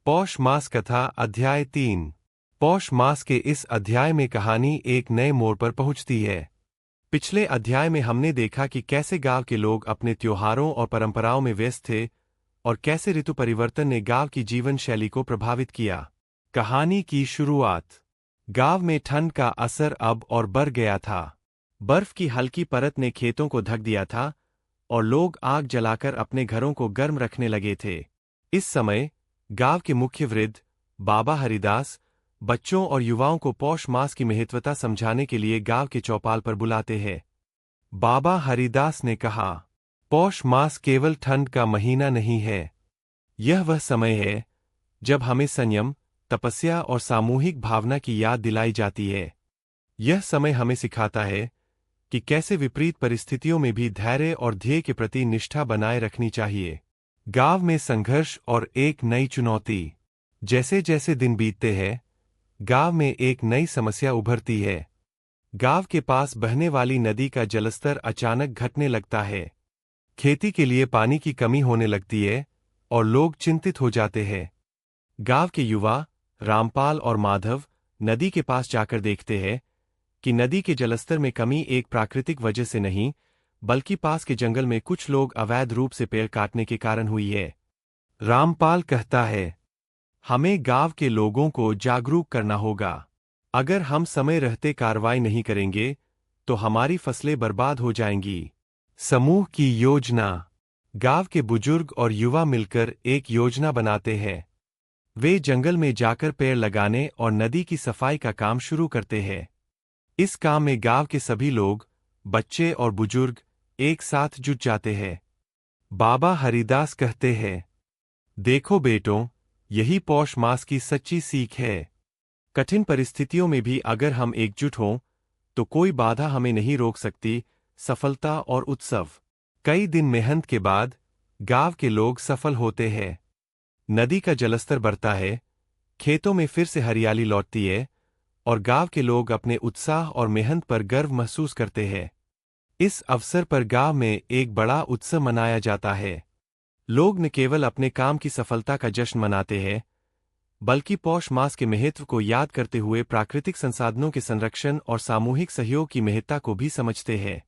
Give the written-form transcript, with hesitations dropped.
पौष मास कथा अध्याय 3। पौष मास के इस अध्याय में कहानी एक नए मोड़ पर पहुंचती है। पिछले अध्याय में हमने देखा कि कैसे गांव के लोग अपने त्योहारों और परंपराओं में व्यस्त थे और कैसे ऋतु परिवर्तन ने गांव की जीवन शैली को प्रभावित किया। कहानी की शुरुआत। गांव में ठंड का असर अब और बढ़ गया था। बर्फ की हल्की परत ने खेतों को ढक दिया था और लोग आग जलाकर अपने घरों को गर्म रखने लगे थे। इस समय गांव के मुख्य वृद्ध बाबा हरिदास बच्चों और युवाओं को पौष मास की महत्वता समझाने के लिए गांव के चौपाल पर बुलाते हैं। बाबा हरिदास ने कहा, पौष मास केवल ठंड का महीना नहीं है। यह वह समय है जब हमें संयम, तपस्या और सामूहिक भावना की याद दिलाई जाती है। यह समय हमें सिखाता है कि कैसे विपरीत परिस्थितियों में भी धैर्य और ध्येय के प्रति निष्ठा बनाए रखनी चाहिए। गांव में संघर्ष और एक नई चुनौती। जैसे जैसे दिन बीतते हैं, गांव में एक नई समस्या उभरती है। गांव के पास बहने वाली नदी का जलस्तर अचानक घटने लगता है। खेती के लिए पानी की कमी होने लगती है और लोग चिंतित हो जाते हैं। गांव के युवा रामपाल और माधव नदी के पास जाकर देखते हैं कि नदी के जलस्तर में कमी एक प्राकृतिक वजह से नहीं, बल्कि पास के जंगल में कुछ लोग अवैध रूप से पेड़ काटने के कारण हुई है। रामपाल कहता है, हमें गांव के लोगों को जागरूक करना होगा। अगर हम समय रहते कार्रवाई नहीं करेंगे तो हमारी फसलें बर्बाद हो जाएंगी। समूह की योजना। गांव के बुजुर्ग और युवा मिलकर एक योजना बनाते हैं। वे जंगल में जाकर पेड़ लगाने और नदी की सफाई का काम शुरू करते हैं। इस काम में गांव के सभी लोग, बच्चे और बुजुर्ग एक साथ जुट जाते हैं। बाबा हरिदास कहते हैं, देखो बेटों, यही पौष मास की सच्ची सीख है। कठिन परिस्थितियों में भी अगर हम एकजुट हों तो कोई बाधा हमें नहीं रोक सकती। सफलता और उत्सव। कई दिन मेहनत के बाद गांव के लोग सफल होते हैं। नदी का जलस्तर बढ़ता है, खेतों में फिर से हरियाली लौटती है और गांव के लोग अपने उत्साह और मेहनत पर गर्व महसूस करते हैं। इस अवसर पर गांव में एक बड़ा उत्सव मनाया जाता है। लोग न केवल अपने काम की सफलता का जश्न मनाते हैं, बल्कि पौष मास के महत्व को याद करते हुए प्राकृतिक संसाधनों के संरक्षण और सामूहिक सहयोग की महत्ता को भी समझते हैं।